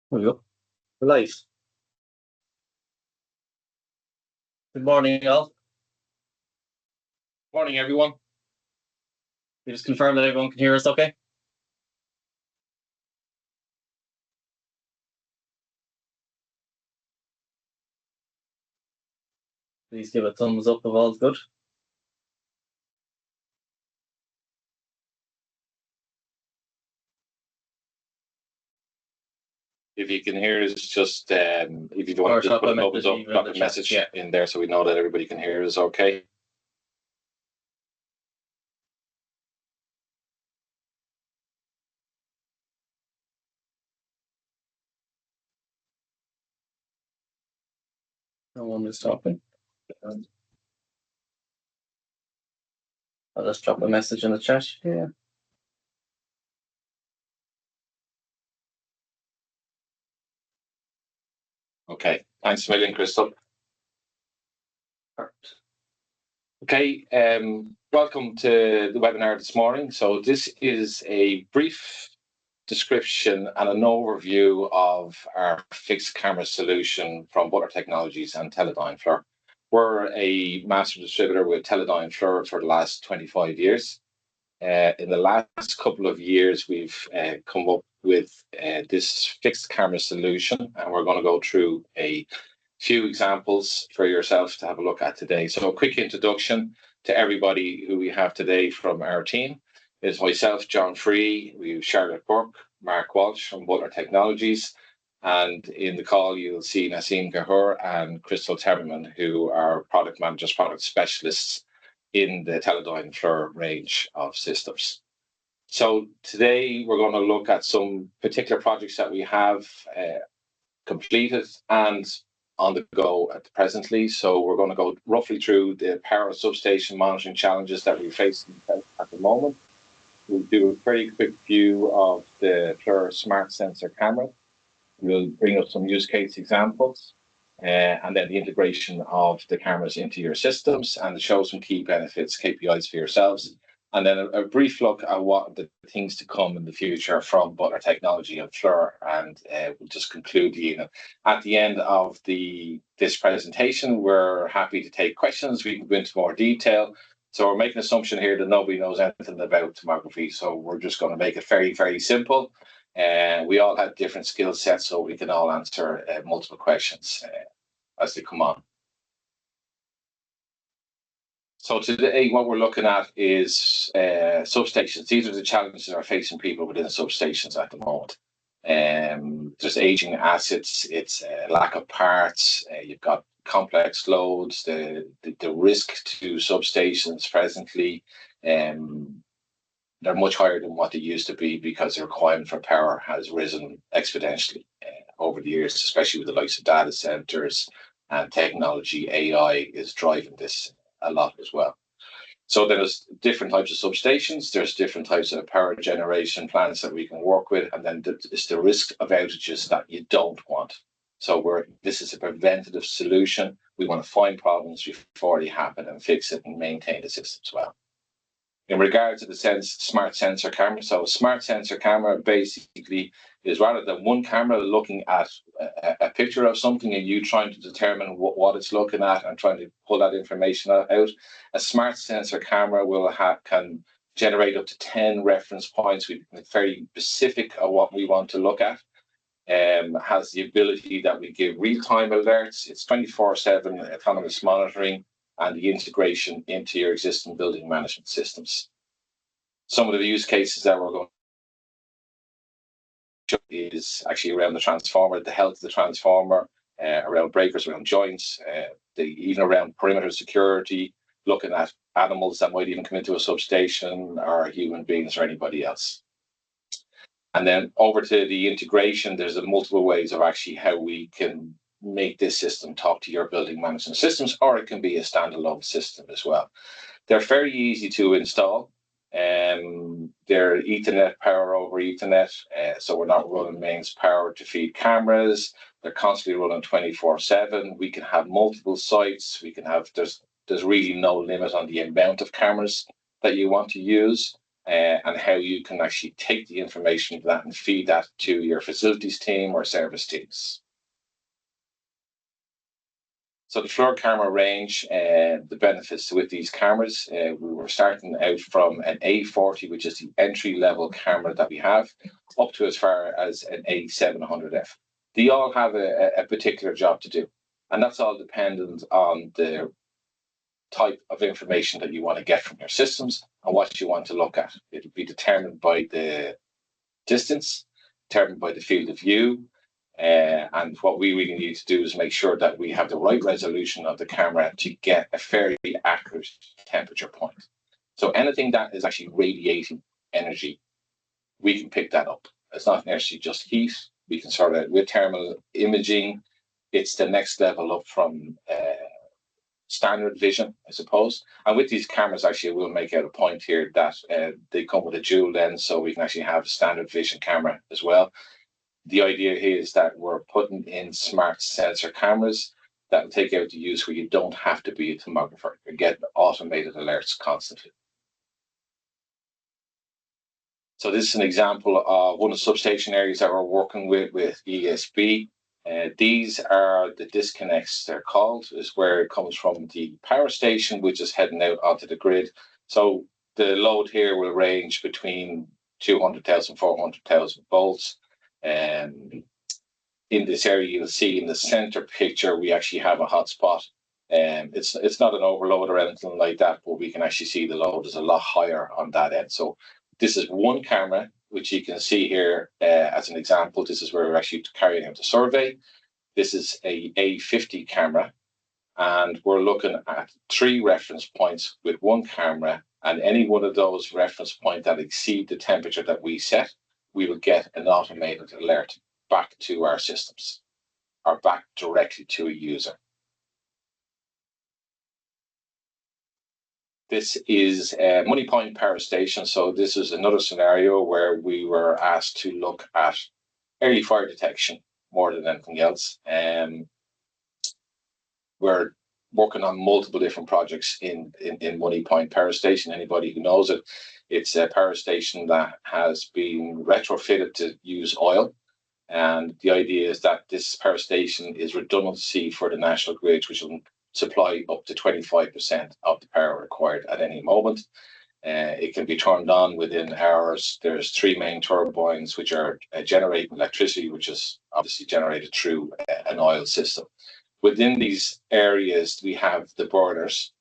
There we go. We're live. Good morning, all. Morning, everyone. We just confirm that everyone can hear us okay? Please give a thumbs up if all's good. If you can hear us, just if you don't want to just put a thumbs up, drop a message in there so we know that everybody can hear us okay. No one is talking. I'll just drop a message in the chat. Yeah. Okay. Thanks a million, Crystal. Perfect. Okay. Welcome to the webinar this morning. So this is a brief description and an overview of our fixed camera solution from Butler Technologies and FLIR. We're a master distributor with FLIR for the last 25 years. In the last couple of years, we've come up with this fixed camera solution, and we're going to go through a few examples for yourself to have a look at today. So a quick introduction to everybody who we have today from our team is myself, John Free, we have Charlotte Burke, Mark Walsh from Butler Technologies, and in the call you'll see Naseem Gahur and Crystal Temmerman, who are product managers, product specialists in the FLIR range of systems. So today we're going to look at some particular projects that we have completed and on the go at presently. So we're going to go roughly through the power substation monitoring challenges that we face at the moment. We'll do a very quick view of the FLIR smart sensor camera. We'll bring up some use case examples and then the integration of the cameras into your systems and show some key benefits, KPIs for yourselves. And then a brief look at what the things to come in the future from Butler Technology and FLIR, and we'll just conclude the unit. At the end of this presentation, we're happy to take questions. We can go into more detail. So we're making an assumption here that nobody knows anything about tomography, so we're just going to make it very, very simple. We all have different skill sets, so we can all answer multiple questions as they come on. So today, what we're looking at is substations. These are the challenges that are facing people within substations at the moment. There's aging assets, it's lack of parts, you've got complex loads, the risk to substations presently, they're much higher than what they used to be because the requirement for power has risen exponentially over the years, especially with the likes of data centers and technology. AI is driving this a lot as well. So there's different types of substations, there's different types of power generation plants that we can work with, and then it's the risk of outages that you don't want. So this is a preventative solution. We want to find problems before they happen and fix it and maintain the system as well. In regard to the smart sensor camera, so a smart sensor camera basically is rather than one camera looking at a picture of something and you trying to determine what it's looking at and trying to pull that information out, a smart sensor camera can generate up to 10 reference points. We're very specific of what we want to look at. Has the ability that we give real-time alerts. It's 24/7 autonomous monitoring and the integration into your existing building management systems. Some of the use cases that we're going to is actually around the transformer, the health of the transformer, around breakers, around joints, even around perimeter security, looking at animals that might even come into a substation or human beings or anybody else. And then over to the integration, there's multiple ways of actually how we can make this system talk to your building management systems, or it can be a standalone system as well. They're very easy to install. They're Ethernet power over Ethernet, so we're not running mains power to feed cameras. They're constantly running 24/7. We can have multiple sites. We can have there's really no limit on the amount of cameras that you want to use. and how you can actually take the information from that and feed that to your facilities team or service teams. So the FLIR camera range, the benefits with these cameras, we were starting out from an A40, which is the entry-level camera that we have, up to as far as an A700F. They all have a particular job to do, and that's all dependent on the type of information that you want to get from your systems and what you want to look at. It'll be determined by the distance, determined by the field of view, and what we really need to do is make sure that we have the right resolution of the camera to get a fairly accurate temperature point. So anything that is actually radiating energy, we can pick that up. It's not necessarily just heat. We can sort of, with thermal imaging, it's the next level up from standard vision, I suppose. And with these cameras, actually, we'll make out a point here that they come with a dual lens, so we can actually have a standard vision camera as well. The idea here is that we're putting in smart sensor cameras that will take out the use where you don't have to be a tomographer. You're getting automated alerts constantly. So this is an example of one of the substation areas that we're working with ESB. These are the disconnects, they're called, is where it comes from the power station, which is heading out onto the grid. So the load here will range between 200,000, 400,000 volts. In this area, you'll see in the center picture, we actually have a hotspot. It's not an overload or anything like that, but we can actually see the load is a lot higher on that end. So this is one camera, which you can see here as an example. This is where we're actually carrying out the survey. This is a A50 camera, and we're looking at 3 reference points with one camera, and any one of those reference points that exceed the temperature that we set, we will get an automated alert back to our systems or back directly to a user. This is a Moneypoint Power Station. So this is another scenario where we were asked to look at early fire detection more than anything else. We're working on multiple different projects in Moneypoint Power Station. Anybody who knows it, it's a power station that has been retrofitted to use oil. And the idea is that this power station is redundancy for the national grid, which will supply up to 25% of the power required at any moment. It can be turned on within hours. There's 3 main turbines which are generating electricity, which is obviously generated through an oil system. Within these areas, we have the burners.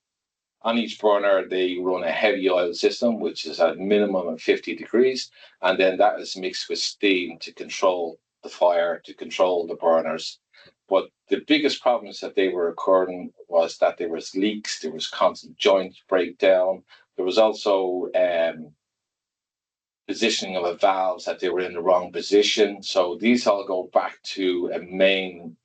On each burner, they run a heavy oil system, which is at a minimum of 50 degrees, and then that is mixed with steam to control the fire, to control the burners. But the biggest problems that they were occurring was that there was leaks, there was constant joint breakdown, there was also positioning of a valves that they were in the wrong position. So these all go back to a main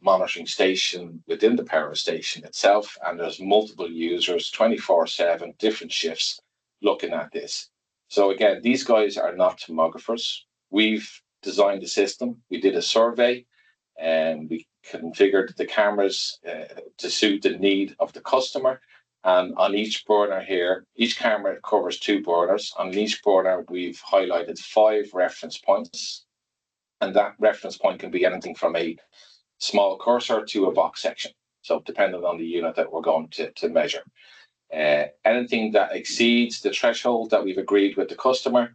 monitoring station within the power station itself, and there's multiple users, 24/7, different shifts looking at this. So again, these guys are not tomographers. We've designed the system. We did a survey, and we configured the cameras to suit the need of the customer. And on each burner here, each camera covers 2 burners. On each burner, we've highlighted 5 reference points. And that reference point can be anything from a small cursor to a box section. So depending on the unit that we're going to measure. Anything that exceeds the threshold that we've agreed with the customer,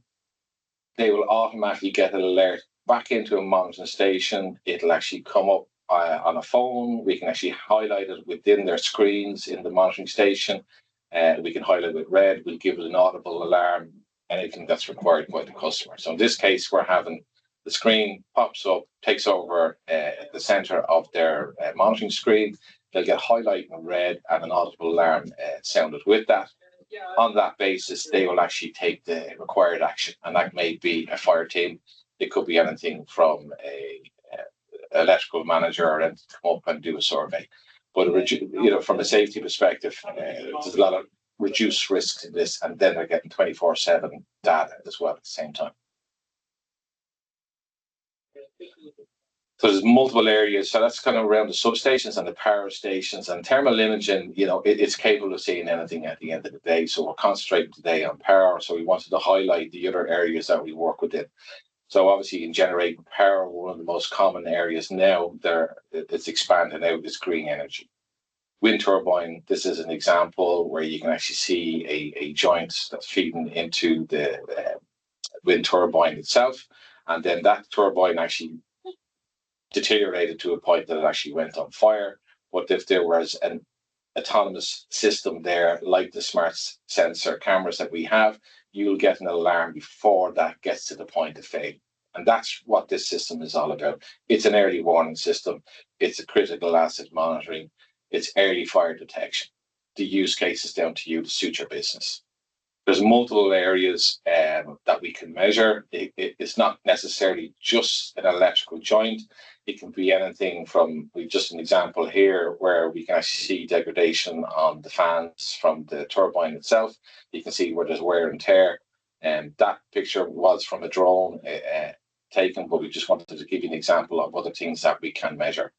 they will automatically get an alert back into a monitoring station. It'll actually come up on a phone. We can actually highlight it within their screens in the monitoring station. We can highlight it with red. We'll give it an audible alarm, anything that's required by the customer. So in this case, we're having the screen pops up, takes over the center of their monitoring screen. They'll get highlight in red and an audible alarm sounded with that. On that basis, they will actually take the required action, and that may be a fire team. It could be anything from a electrical manager or anything to come up and do a survey. But from a safety perspective, there's a lot of reduced risks in this, and then they're getting 24/7 data as well at the same time. So there's multiple areas. So that's kind of around the substations and the power stations, and thermal imaging, it's capable of seeing anything at the end of the day. So we're concentrating today on power. So we wanted to highlight the other areas that we work within. So obviously in generating power, one of the most common areas now there it's expanding out is green energy. Wind turbine, this is an example where you can actually see a joint that's feeding into the wind turbine itself. And then that turbine actually deteriorated to a point that it actually went on fire. But if there was an autonomous system there, like the smart sensor cameras that we have, you'll get an alarm before that gets to the point of failure. And that's what this system is all about. It's an early warning system. It's a critical asset monitoring. It's early fire detection. The use case is down to you to suit your business. There's multiple areas that we can measure. It's not necessarily just an electrical joint. It can be anything from, we've just an example here where we can actually see degradation on the fans from the turbine itself. You can see where there's wear and tear. And that picture was from a drone taken, but we just wanted to give you an example of other things that we can measure.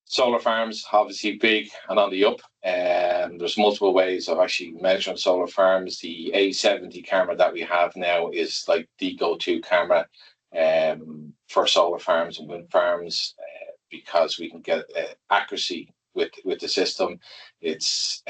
Solar farms, obviously big and on the up. There's multiple ways of actually measuring solar farms. The A70 camera that we have now is like the go-to camera for solar farms and wind farms because we can get accuracy with the system. It's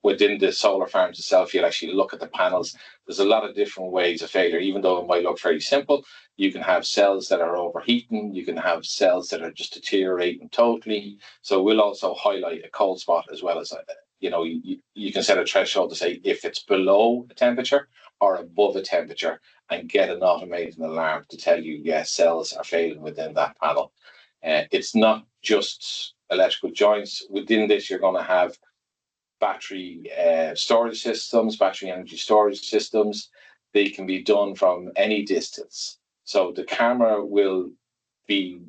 within the solar farms itself, you'll actually look at the panels. There's a lot of different ways of failure, even though it might look very simple. You can have cells that are overheating. You can have cells that are just deteriorating totally. So we'll also highlight a cold spot as well as, you can set a threshold to say if it's below a temperature or above a temperature and get an automated alarm to tell you, yes, cells are failing within that panel. It's not just electrical joints. Within this, you're going to have battery storage systems, battery energy storage systems. They can be done from any distance. So the camera will be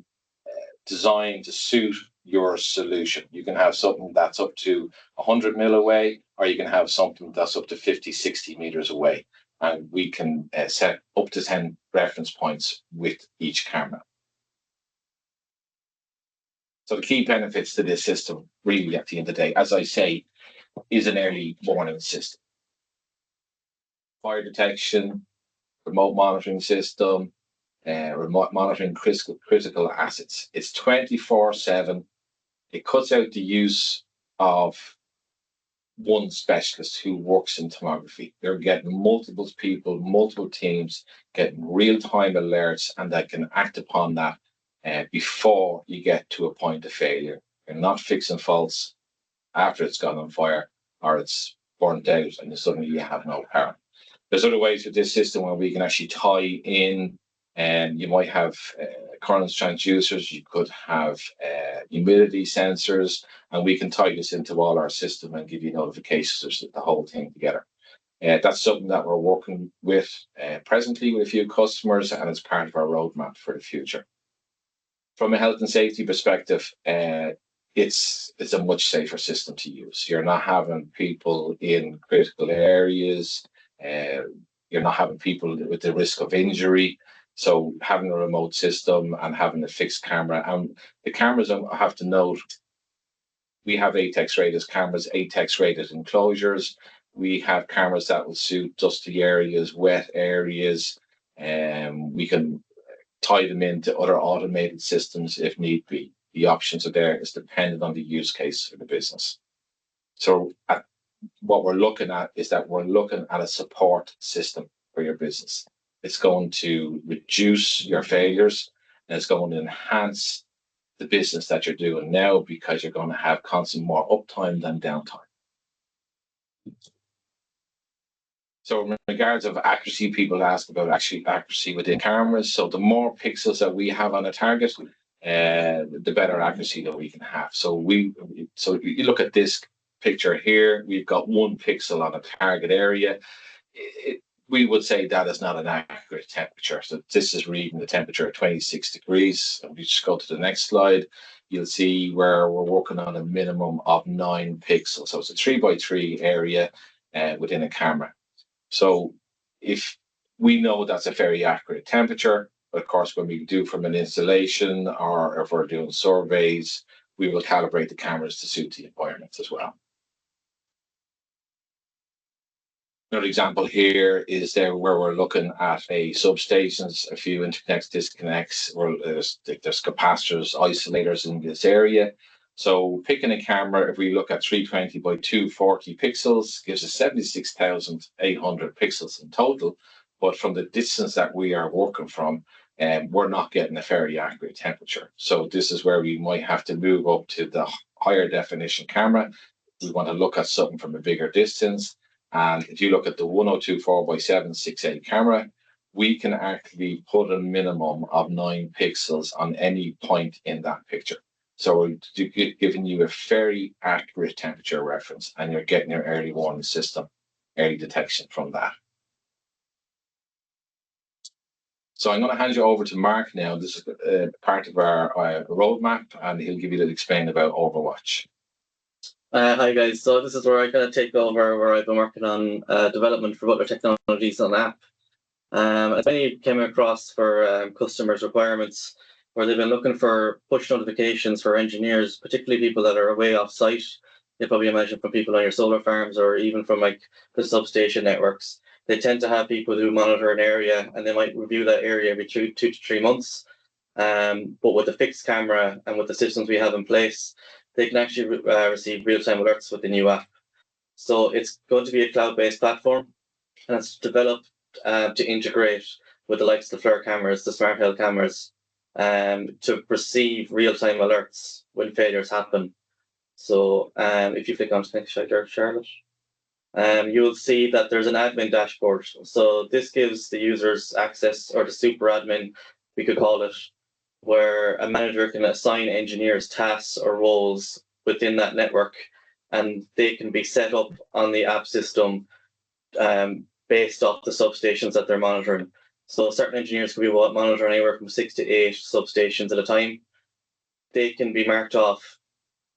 designed to suit your solution. You can have something that's up to 100 mil away, or you can have something that's up to 50, 60 meters away. And we can set up to 10 reference points with each camera. So the key benefits to this system, really at the end of the day, as I say, is an early warning system. Fire detection, remote monitoring system, remote monitoring critical assets. It's 24/7. It cuts out the use of one specialist who works in tomography. They're getting multiple people, multiple teams, getting real-time alerts, and they can act upon that before you get to a point of failure. You're not fixing faults after it's gone on fire or it's burnt out and suddenly you have no power. There's other ways with this system where we can actually tie in, and you might have current transducers, you could have humidity sensors, and we can tie this into all our system and give you notifications of the whole thing together. That's something that we're working with presently with a few customers, and it's part of our roadmap for the future. From a health and safety perspective, it's a much safer system to use. You're not having people in critical areas. You're not having people with the risk of injury. So having a remote system and having a fixed camera, and the cameras, I have to note, we have ATEX rated cameras, ATEX rated enclosures. We have cameras that will suit dusty areas, wet areas, and we can tie them into other automated systems if need be. The options are there. It's dependent on the use case for the business. So what we're looking at is that we're looking at a support system for your business. It's going to reduce your failures, and it's going to enhance the business that you're doing now because you're going to have constant more uptime than downtime. So in regards of accuracy, people ask about actually accuracy within cameras. So the more pixels that we have on a target, the better accuracy that we can have. So you look at this picture here, we've got 1 pixel on a target area. We would say that is not an accurate temperature. So this is reading the temperature at 26 degrees. If we just go to the next slide, you'll see where we're working on a minimum of 9 pixels. So it's a 3x3 area within a camera. So if we know that's a very accurate temperature. But of course, when we do from an installation or if we're doing surveys, we will calibrate the cameras to suit the environment as well. Another example here is there where we're looking at a substations, a few interconnects, disconnects, where there's capacitors, isolators in this area. So picking a camera, if we look at 320 by 240 pixels, gives us 76,800 pixels in total. But from the distance that we are working from, we're not getting a very accurate temperature. So this is where we might have to move up to the higher definition camera. We want to look at something from a bigger distance. And if you look at the 1024 by 768 camera, we can actually put a minimum of 9 pixels on any point in that picture. So we're giving you a very accurate temperature reference, and you're getting your early warning system, early detection from that. So I'm going to hand you over to Mark now. This is part of our roadmap, and he'll give you a little explain about Overwatch. Hi guys, so this is where I kind of take over where I've been working on development for Butler Technologies on app. As many came across for customers' requirements where they've been looking for push notifications for engineers, particularly people that are away off site. You probably imagine from people on your solar farms or even from like the substation networks. They tend to have people who monitor an area and they might review that area every 2 to 3 months. But with the fixed camera and with the systems we have in place, they can actually receive real-time alerts with the new app. So it's going to be a cloud-based platform, and it's developed to integrate with the likes of the FLIR cameras, the smart health cameras, to receive real-time alerts when failures happen. So if you click on the next slide there, Charlotte, you will see that there's an admin dashboard. So this gives the users access, or the super admin, we could call it, where a manager can assign engineers tasks or roles within that network, and they can be set up on the app system based off the substations that they're monitoring. So certain engineers can be monitoring anywhere from 6 to 8 substations at a time. They can be marked off.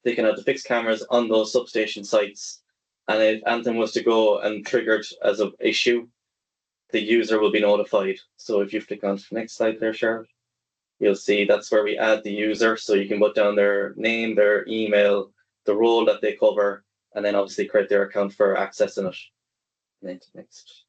They can have the fixed cameras on those substation sites, and if anything was to go and triggered as an issue, the user will be notified. So if you click on the next slide there, Charlotte, you'll see that's where we add the user. So you can put down their name, their email, the role that they cover, and then obviously create their account for accessing it. Next.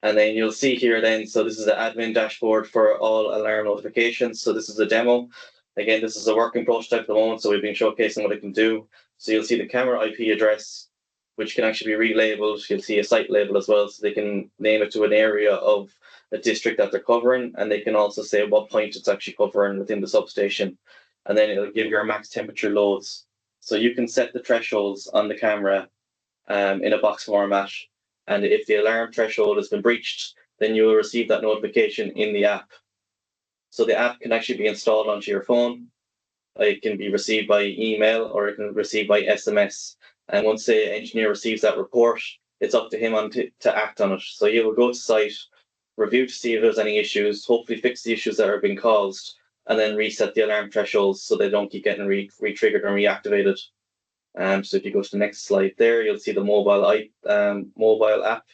And then you'll see here then, so this is the admin dashboard for all alarm notifications. So this is a demo. Again, this is a working prototype at the moment, so we've been showcasing what it can do. So you'll see the camera IP address, which can actually be relabeled. You'll see a site label as well, so they can name it to an area of a district that they're covering, and they can also say what point it's actually covering within the substation. And then it'll give your max temperature loads. So you can set the thresholds on the camera in a box format, and if the alarm threshold has been breached, then you will receive that notification in the app. So the app can actually be installed onto your phone. It can be received by email, or it can be received by SMS. And once the engineer receives that report, it's up to him to act on it. So he will go to site, review to see if there's any issues, hopefully fix the issues that are being caused, and then reset the alarm thresholds so they don't keep getting re-triggered and reactivated. So if you go to the next slide there, you'll see the mobile app.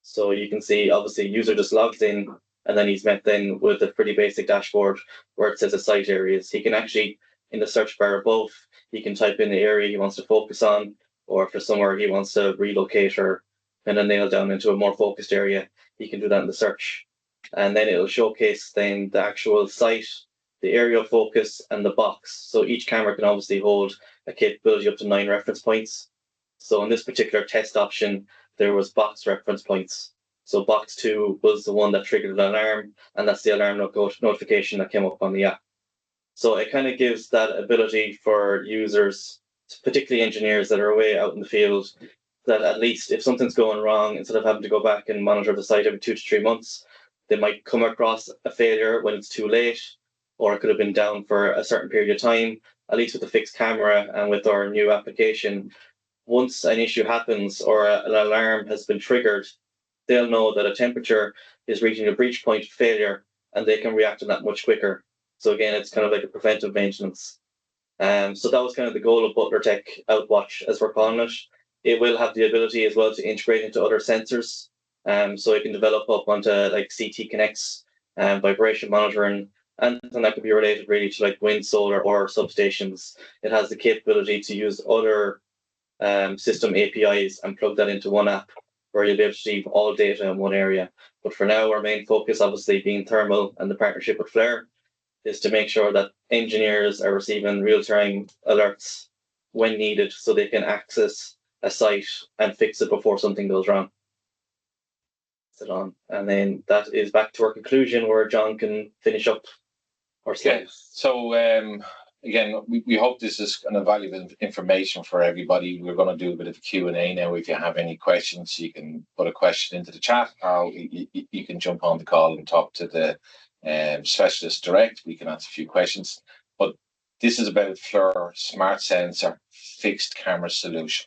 So you can see, obviously, user just logs in, and then he's met then with a pretty basic dashboard where it says the site areas. He can actually, in the search bar above, he can type in the area he wants to focus on, or for somewhere he wants to relocate or kind of nail down into a more focused area, he can do that in the search. And then it'll showcase then the actual site, the area of focus, and the box. So each camera can obviously hold a capability up to 9 reference points. So in this particular test option, there was box reference points. So box 2 was the one that triggered an alarm, and that's the alarm notification that came up on the app. So it kind of gives that ability for users, particularly engineers that are away out in the field, that at least if something's going wrong, instead of having to go back and monitor the site every 2 to 3 months, they might come across a failure when it's too late, or it could have been down for a certain period of time. At least with the fixed camera and with our new application, once an issue happens or an alarm has been triggered, they'll know that a temperature is reaching a breach point of failure, and they can react to that much quicker. So again, it's kind of like a preventive maintenance. So that was kind of the goal of Butler Tech Outwatch, as we're calling it. It will have the ability as well to integrate into other sensors. So it can develop up onto like CT connects, vibration monitoring, and that could be related really to like wind, solar, or substations. It has the capability to use other system APIs and plug that into one app where you'll be able to receive all data in one area. But for now, our main focus, obviously being thermal and the partnership with FLIR, is to make sure that engineers are receiving real-time alerts when needed so they can access a site and fix it before something goes wrong. Sit on. And then that is back to our conclusion where John can finish up our slide. Yeah. So again, we hope this is kind of valuable information for everybody. We're going to do a bit of Q&A now. If you have any questions, you can put a question into the chat, or you can jump on the call and talk to the specialist direct. We can answer a few questions. But this is about FLIR Smart Sensor Fixed Camera Solution.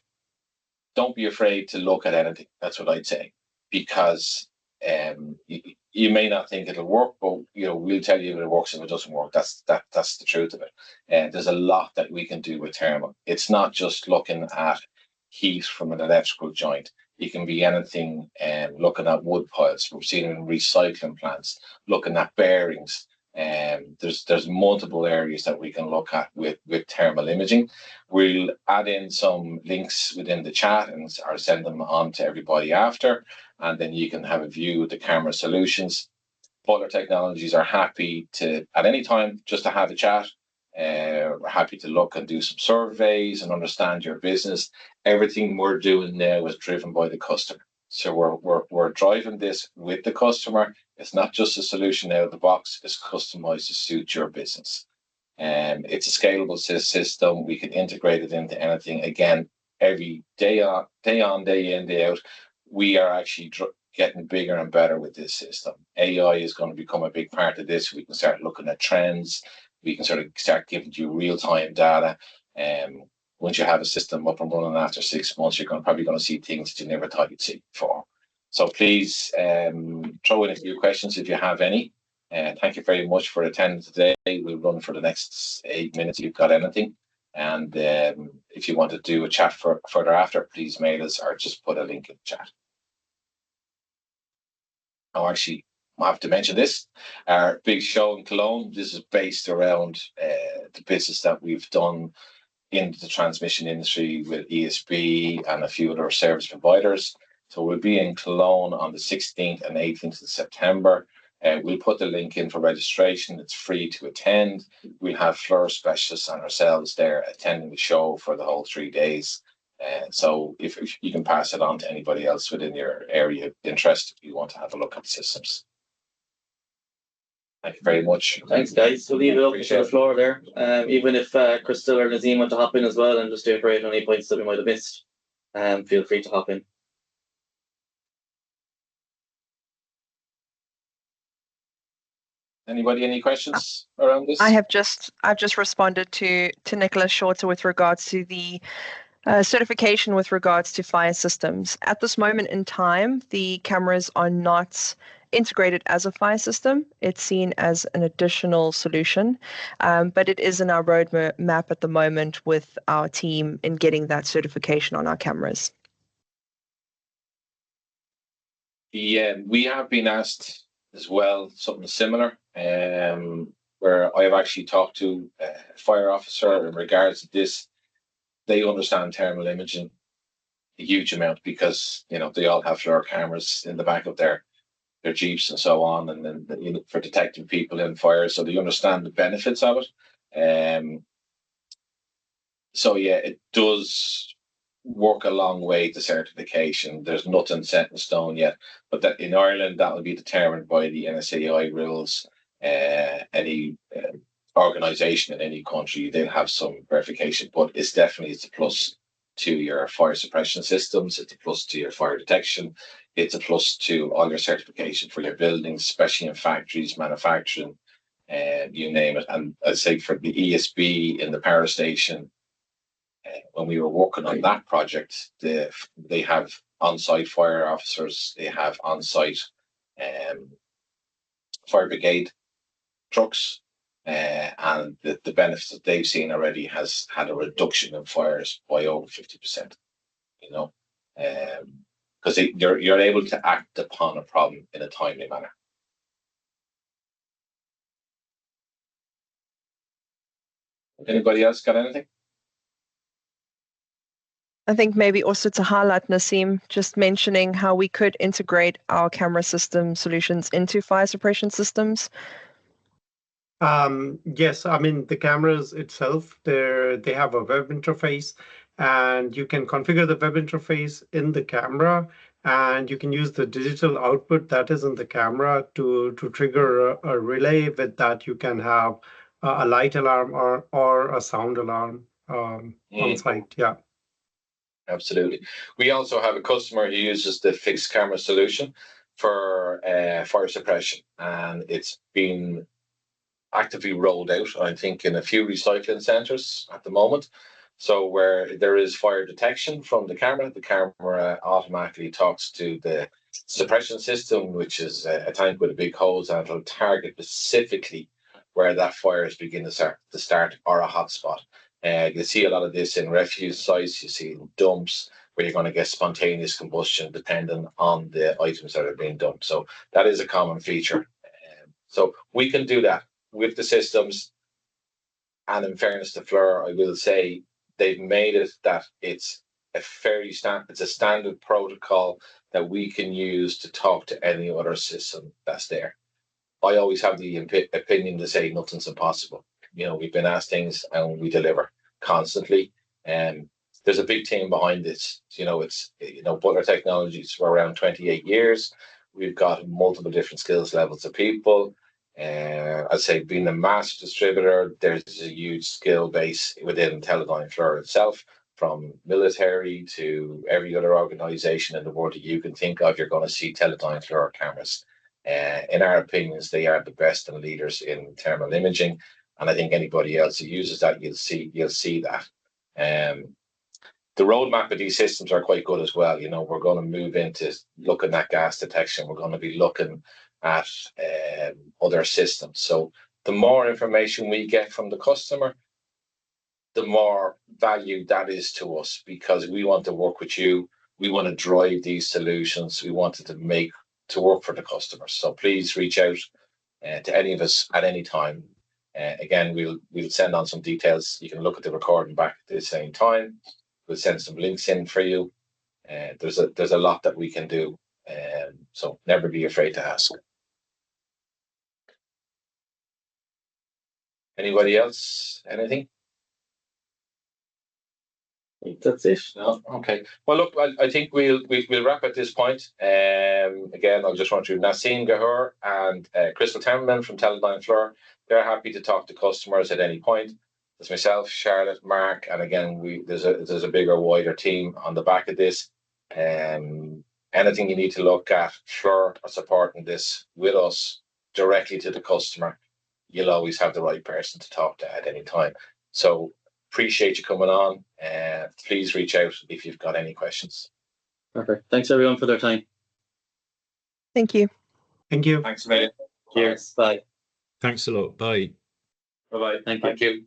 Don't be afraid to look at anything. That's what I'd say, because you may not think it'll work, but we'll tell you if it works. If it doesn't work, that's the truth of it. And there's a lot that we can do with thermal. It's not just looking at heat from an electrical joint. It can be anything. Looking at wood piles. We've seen it in recycling plants. Looking at bearings. There's multiple areas that we can look at with thermal imaging. We'll add in some links within the chat or send them on to everybody after, and then you can have a view of the camera solutions. Butler Technologies are happy to, at any time, just to have a chat. We're happy to look and do some surveys and understand your business. Everything we're doing now is driven by the customer. So we're driving this with the customer. It's not just a solution out of the box. It's customized to suit your business. It's a scalable system. We can integrate it into anything. Again, every day on, day in, day out, we are actually getting bigger and better with this system. AI is going to become a big part of this. We can start looking at trends. We can sort of start giving you real-time data. Once you have a system up and running after 6 months, you're probably going to see things that you never thought you'd see before. So please throw in a few questions if you have any. Thank you very much for attending today. We'll run for the next 8 minutes if you've got anything. And if you want to do a chat further after, please mail us or just put a link in the chat. Oh, actually, I have to mention this. Our big show in Cologne, this is based around the business that we've done in the transmission industry with ESB and a few other service providers. So we'll be in Cologne on the 16th and 18th of September. We'll put the link in for registration. It's free to attend. We'll have FLIR specialists and ourselves there attending the show for the whole 3 days. So if you can pass it on to anybody else within your area of interest, if you want to have a look at the systems. Thank you very much. Thanks, guys. We'll leave it open to the floor there. Even if Crystal or Nazim want to hop in as well and just iterate on any points that we might have missed, feel free to hop in. Anybody, any questions around this? I've just responded to Nicholas Shorter with regards to the certification with regards to fire systems. At this moment in time, the cameras are not integrated as a fire system. It's seen as an additional solution, but it is in our roadmap at the moment with our team in getting that certification on our cameras. Yeah, we have been asked as well something similar, where I have actually talked to a fire officer in regards to this. They understand thermal imaging a huge amount because they all have FLIR cameras in the back of their Jeeps and so on, and then for detecting people in fire, so they understand the benefits of it. So yeah, it does work a long way to certification. There's nothing set in stone yet, but that in Ireland that will be determined by the NSAI rules. Any organisation in any country, they'll have some verification, but it's a plus to your fire suppression systems. It's a plus to your fire detection. It's a plus to all your certification for your buildings, especially in factories, manufacturing, you name it. And I'd say for the ESB in the power station, when we were working on that project, they have on-site fire officers, they have on-site fire brigade trucks, and the benefits that they've seen already has had a reduction in fires by over 50%. because you're able to act upon a problem in a timely manner. Anybody else got anything? I think maybe also to highlight, Nassim, just mentioning how we could integrate our camera system solutions into fire suppression systems. Yes, I mean, the cameras itself, they have a web interface, and you can configure the web interface in the camera, and you can use the digital output that is in the camera to trigger a relay. With that, you can have a light alarm or a sound alarm on site. Yeah. Absolutely. We also have a customer who uses the fixed camera solution for fire suppression, and it's been actively rolled out, I think, in a few recycling centres at the moment. So where there is fire detection from the camera automatically talks to the suppression system, which is a tank with a big hose, and it'll target specifically where that fire is beginning to start or a hotspot. You see a lot of this in refuse sites, you see in dumps, where you're going to get spontaneous combustion depending on the items that are being dumped. So that is a common feature. So we can do that with the systems, and in fairness to FLIR, I will say they've made it that it's a it's a standard protocol that we can use to talk to any other system that's there. I always have the opinion to say nothing's impossible. You know, we've been asked things and we deliver constantly. And there's a big team behind this. You know, it's, Butler Technologies for around 28 years. We've got multiple different skills levels of people. I'd say being a master distributor, there's a huge skill base within Teledyne FLIR itself, from military to every other organization in the world that you can think of. You're going to see Teledyne FLIR cameras. In our opinions, they are the best and leaders in thermal imaging, and I think anybody else who uses that, you'll see that. The roadmap of these systems are quite good as well. You know, we're going to move into looking at gas detection. We're going to be looking at other systems. So the more information we get from the customer, the more value that is to us, because we want to work with you. We want to drive these solutions. We want it to work for the customers. So please reach out to any of us at any time. Again, we'll send on some details. You can look at the recording back at the same time. We'll send some links in for you. There's a lot that we can do. So never be afraid to ask. Anybody else? Anything? I think that's it. No? Okay. Well, look, I think we'll wrap at this point. Again, I'll just run through Nassim Gahur and Crystal Temmelman from Teledyne FLIR. They're happy to talk to customers at any point. There's myself, Charlotte, Mark, and again, there's a bigger, wider team on the back of this. Anything you need to look at, FLIR are supporting this with us directly to the customer. You'll always have the right person to talk to at any time. So appreciate you coming on. Please reach out if you've got any questions. Perfect. Thanks everyone for their time. Thank you. Thank you. Thanks a million. Cheers. Bye. Thanks a lot. Bye. Bye-bye. Thank you. Thank you.